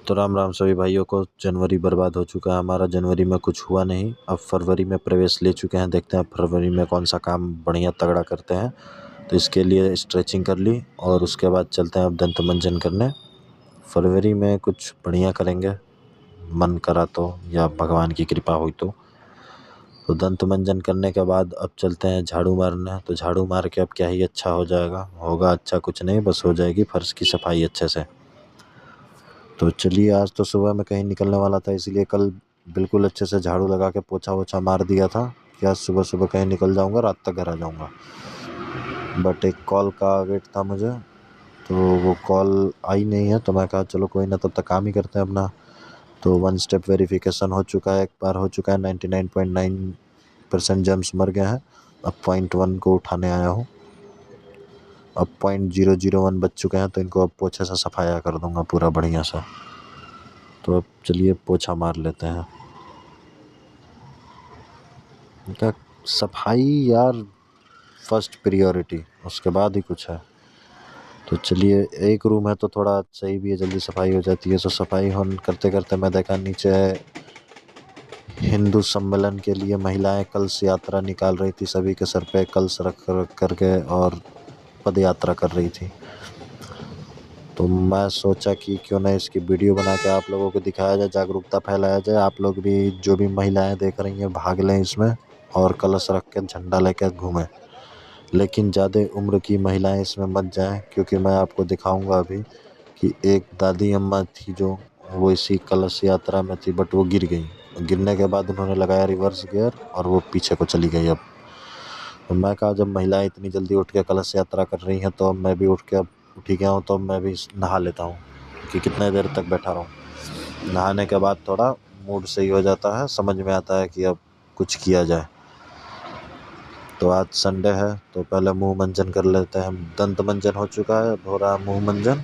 तो राम राम सभी भाइयों को। जनवरी बर्बाद हो चुका है हमारा। जनवरी में कुछ हुआ नहीं, अब फरवरी में प्रवेश ले चुके हैं। देखते हैं फरवरी में कौन सा काम बढ़िया तगड़ा करते हैं। तो इसके लिए स्ट्रेचिंग कर ली और उसके बाद चलते हैं अब दंत मंजन करने। फरवरी में कुछ बढ़िया करेंगे, मन करा तो, या भगवान की कृपा हुई तो दंत मंजन करने के बाद अब चलते हैं झाड़ू मारने। तो झाड़ू मार के अब क्या ही अच्छा हो जाएगा, होगा अच्छा कुछ नहीं, बस हो जाएगी फर्श की सफाई अच्छे से। तो चलिए, आज तो सुबह मैं कहीं निकलने वाला था, इसीलिए कल बिल्कुल अच्छे से झाड़ू लगा के पोछा वोछा मार दिया था कि आज सुबह सुबह कहीं निकल जाऊंगा, रात तक घर आ जाऊंगा। बट एक कॉल का वेट था मुझे, तो वो कॉल आई नहीं है, तो मैं कहा चलो कोई ना, तब तक काम ही करते हैं अपना। तो 1 स्टेप वेरिफिकेशन हो चुका है, एक बार हो चुका है। 99.9% जर्म्स मर गए हैं। अब 0.1 को उठाने आया हूँ। अब 0.001 बच चुके हैं, तो इनको अब पोछे से सफाया कर दूंगा पूरा बढ़िया सा। तो अब चलिए पोछा मार लेते हैं। इनका सफाई यार फर्स्ट प्रियोरिटी, उसके बाद ही कुछ है। तो चलिए, एक रूम है तो थोड़ा सही भी है, जल्दी सफाई हो जाती है। तो सफाई करते करते मैं देखा नीचे हिंदू सम्मेलन के लिए महिलाएं कलश यात्रा निकाल रही थी, सभी के सर पे कलश रख करके और पद यात्रा कर रही थी। तो मैं सोचा कि क्यों ना इसकी वीडियो बना के आप लोगों को दिखाया जाए, जागरूकता फैलाया जाए। आप लोग भी, जो भी महिलाएं देख रही हैं, भाग लें इसमें और कलश रख के झंडा लेकर घूमें। लेकिन ज़्यादा उम्र की महिलाएं इसमें मत जाएं, क्योंकि मैं आपको दिखाऊंगा अभी कि एक दादी अम्मा थी जो, वो इसी कलश यात्रा में थी, बट वो गिर गई। गिरने के बाद उन्होंने लगाया रिवर्स गियर और वो पीछे को चली गई। अब तो मैं कहा, जब महिलाएं इतनी जल्दी उठ के कलश यात्रा कर रही हैं, तो अब मैं भी उठ ही गया हूँ, तो अब मैं भी नहा लेता हूँ कि कितने देर तक बैठा रहूँ। नहाने के बाद थोड़ा मूड सही हो जाता है, समझ में आता है कि अब कुछ किया जाए। तो आज संडे है, तो पहले मुंह मंजन कर लेते हैं। दंत मंजन हो चुका है, अब हो रहा है मुंह मंजन।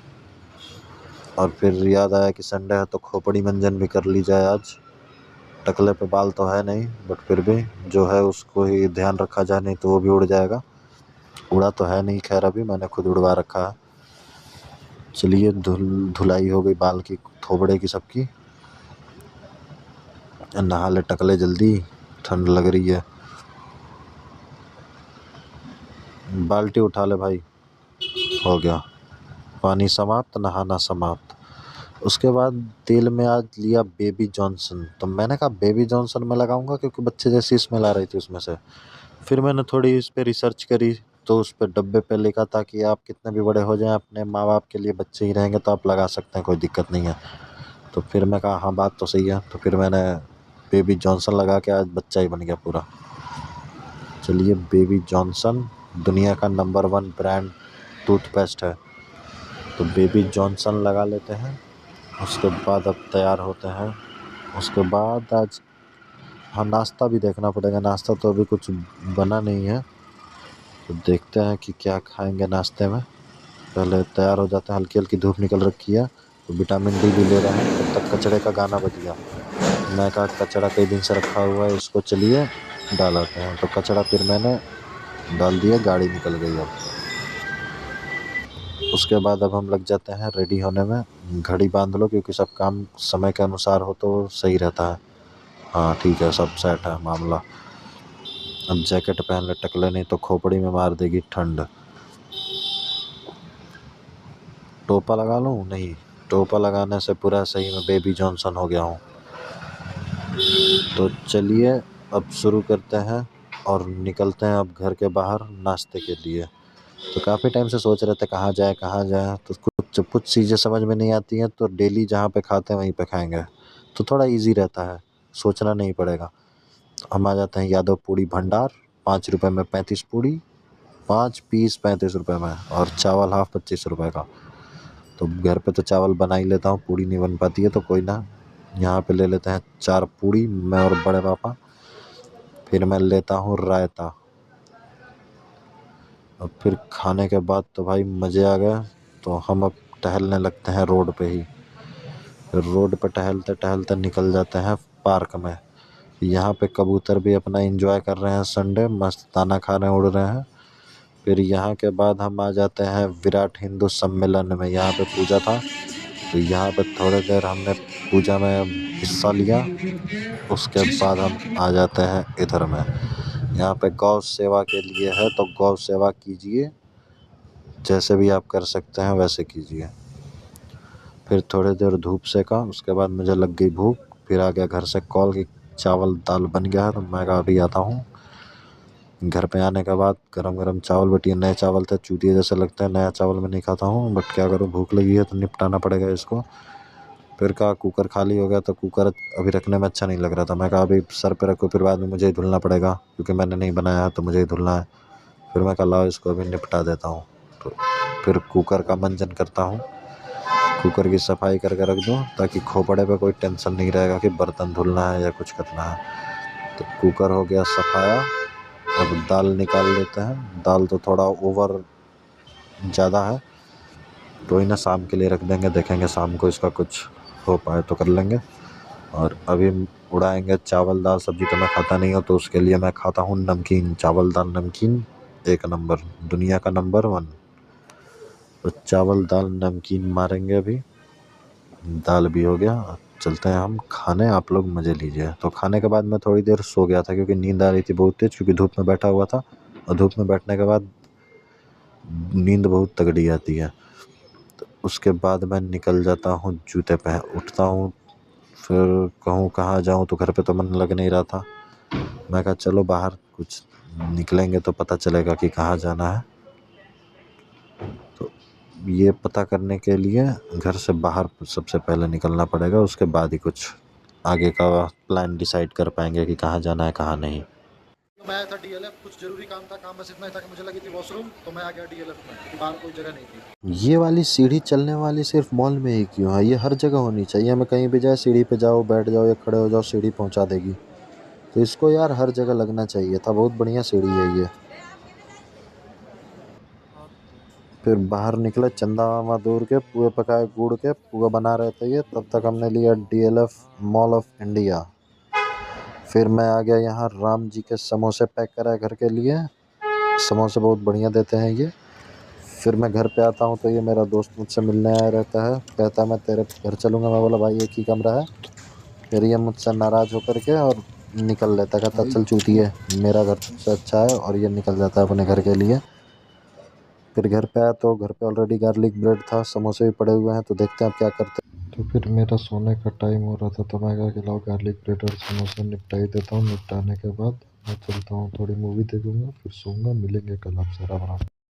और फिर याद आया कि संडे है, तो खोपड़ी मंजन भी कर ली जाए आज। टकले पे बाल तो है नहीं, बट फिर भी जो है उसको ही ध्यान रखा जाए, नहीं तो वो भी उड़ जाएगा। उड़ा तो है नहीं, खैर अभी मैंने खुद उड़वा रखा है। चलिए, धुलाई हो गई बाल की, थोबड़े की, सबकी। नहा ले टकले जल्दी, ठंड लग रही है। बाल्टी उठा ले भाई, हो गया पानी समाप्त, नहाना समाप्त। उसके बाद तेल में आज लिया बेबी जॉनसन। तो मैंने कहा बेबी जॉनसन में लगाऊंगा, क्योंकि बच्चे जैसी स्मेल आ रही थी उसमें से। फिर मैंने थोड़ी इस पे रिसर्च करी, तो उस पे डब्बे पे लिखा था कि आप कितने भी बड़े हो जाएं, अपने माँ बाप के लिए बच्चे ही रहेंगे, तो आप लगा सकते हैं, कोई दिक्कत नहीं है। तो फिर मैं कहा हाँ, बात तो सही है। तो फिर मैंने बेबी जॉनसन लगा के आज बच्चा ही बन गया पूरा। चलिए, बेबी जॉनसन दुनिया का नंबर 1 ब्रांड टूथपेस्ट है, तो बेबी जॉनसन लगा लेते हैं। उसके बाद अब तैयार होते हैं। उसके बाद आज, हाँ, नाश्ता भी देखना पड़ेगा। नाश्ता तो अभी कुछ बना नहीं है, तो देखते हैं कि क्या खाएंगे नाश्ते में। पहले तैयार हो जाते हैं, हल्की हल्की धूप निकल रखी है, तो विटामिन डी भी ले रहे हैं। तब तक कचड़े का गाना बज गया। मैं कहा कचड़ा कई दिन से रखा हुआ है, इसको चलिए डाल आते हैं। तो कचड़ा फिर मैंने डाल दिया, गाड़ी निकल गई। अब उसके बाद अब हम लग जाते हैं रेडी होने में। घड़ी बांध लो, क्योंकि सब काम समय के अनुसार हो तो सही रहता है। हाँ ठीक है, सब सेट है मामला। अब जैकेट पहन ले टकले, नहीं तो खोपड़ी में मार देगी ठंड। टोपा लगा लूँ? नहीं, टोपा लगाने से पूरा सही में बेबी जॉनसन हो गया हूँ। तो चलिए, अब शुरू करते हैं और निकलते हैं अब घर के बाहर नाश्ते के लिए। तो काफ़ी टाइम से सोच रहे थे कहाँ जाए कहाँ जाए, तो कुछ चीज़ें समझ में नहीं आती हैं, तो डेली जहाँ पे खाते हैं वहीं पे खाएंगे, तो थोड़ा इजी रहता है, सोचना नहीं पड़ेगा। हम आ जाते हैं यादव पूड़ी भंडार। 5 रुपये में 35 पूड़ी, 5 पीस 35 रुपये में, और चावल हाफ 25 रुपये का। तो घर पे तो चावल बना ही लेता हूँ, पूड़ी नहीं बन पाती है, तो कोई ना, यहाँ पे ले लेते हैं 4 पूड़ी, मैं और बड़े पापा। फिर मैं लेता हूँ रायता। और फिर खाने के बाद तो भाई मज़े आ गए, तो हम अब टहलने लगते हैं रोड पे ही। फिर रोड पे टहलते टहलते निकल जाते हैं पार्क में। यहाँ पे कबूतर भी अपना एंजॉय कर रहे हैं, संडे मस्त दाना खा रहे हैं, उड़ रहे हैं। फिर यहाँ के बाद हम आ जाते हैं विराट हिंदू सम्मेलन में। यहाँ पे पूजा था, तो यहाँ पे थोड़ी देर हमने पूजा में हिस्सा लिया, उसके बाद हम आ जाते हैं इधर में। यहाँ पे गौ सेवा के लिए है, तो गौ सेवा कीजिए, जैसे भी आप कर सकते हैं वैसे कीजिए। फिर थोड़ी देर धूप सेका, उसके बाद मुझे लग गई भूख, फिर आ गया घर से कॉल कि चावल दाल बन गया है, तो मैं कहा अभी आता हूँ। घर पे आने के बाद गरम गरम चावल बटिए, नए चावल थे, चूतिया जैसे लगता है, नया चावल मैं नहीं खाता हूँ, बट क्या करूँ, भूख लगी है तो निपटाना पड़ेगा इसको। फिर कहा कुकर खाली हो गया, तो कुकर अभी रखने में अच्छा नहीं लग रहा था, मैं कहा अभी सर पे रखो, फिर बाद में मुझे ही धुलना पड़ेगा क्योंकि मैंने नहीं बनाया है तो मुझे ही धुलना है। फिर मैं कहा लाओ इसको अभी निपटा देता हूँ। तो फिर कुकर का मंजन करता हूँ, कुकर की सफाई करके रख दूँ ताकि खोपड़े पे कोई टेंशन नहीं रहेगा कि बर्तन धुलना है या कुछ करना है। तो कुकर हो गया सफाया। अब दाल निकाल लेते हैं, दाल तो थोड़ा ओवर ज़्यादा है, तो इन्हें शाम के लिए रख देंगे, देखेंगे शाम को इसका कुछ हो पाए तो कर लेंगे। और अभी उड़ाएंगे चावल दाल सब्जी, तो मैं खाता नहीं हूँ, तो उसके लिए मैं खाता हूँ नमकीन, चावल दाल नमकीन, एक नंबर, दुनिया का नंबर 1। तो चावल दाल नमकीन मारेंगे अभी, दाल भी हो गया, चलते हैं हम खाने, आप लोग मज़े लीजिए। तो खाने के बाद मैं थोड़ी देर सो गया था क्योंकि नींद आ रही थी बहुत तेज़, क्योंकि धूप में बैठा हुआ था, और धूप में बैठने के बाद नींद बहुत तगड़ी आती है। तो उसके बाद मैं निकल जाता हूँ, जूते पहन उठता हूँ, फिर कहूँ कहाँ जाऊँ, तो घर पे तो मन लग नहीं रहा था। मैं कहा चलो बाहर कुछ निकलेंगे तो पता चलेगा कि कहाँ जाना है। तो ये पता करने के लिए घर से बाहर सबसे पहले निकलना पड़ेगा, उसके बाद ही कुछ आगे का प्लान डिसाइड कर पाएंगे कि कहाँ जाना है कहाँ नहीं। मैं आया था डीएलएफ, कुछ जरूरी काम था, काम बस इतना ही था कि मुझे लगी थी वॉशरूम, तो मैं आ गया डीएलएफ में, बाहर कोई जगह नहीं थी। ये वाली सीढ़ी चलने वाली सिर्फ मॉल में ही क्यों है, ये हर जगह होनी चाहिए। हमें कहीं भी जाए सीढ़ी पे जाओ, बैठ जाओ या खड़े हो जाओ, सीढ़ी पहुंचा देगी। तो इसको यार हर जगह लगना चाहिए था, बहुत बढ़िया सीढ़ी है ये। फिर बाहर निकले, चंदा मामा दूर के पुए पकाए गुड़ के पुआ बना रहे थे ये, तब तक हमने लिया डीएलएफ मॉल ऑफ इंडिया। फिर मैं आ गया यहाँ, राम जी के समोसे पैक कराए घर के लिए, समोसे बहुत बढ़िया देते हैं ये। फिर मैं घर पे आता हूँ तो ये मेरा दोस्त मुझसे मिलने आया रहता है, कहता है मैं तेरे घर चलूँगा, मैं बोला भाई एक ही कमरा है। फिर ये मुझसे नाराज़ होकर के और निकल लेता, कहता चल चूतिए, मेरा घर से अच्छा है, और ये निकल जाता है अपने घर के लिए। फिर घर पे आया तो घर पे ऑलरेडी गार्लिक ब्रेड था, समोसे भी पड़े हुए हैं, तो देखते हैं अब क्या करते हैं। तो फिर मेरा सोने का टाइम हो रहा था, तो मैं कहा कि लाओ गार्लिक ब्रेड और समोसे निपटा ही देता हूँ। निपटाने के बाद मैं चलता हूँ, थोड़ी मूवी देखूँगा, फिर सोऊंगा। मिलेंगे कल आपसे, राम राम।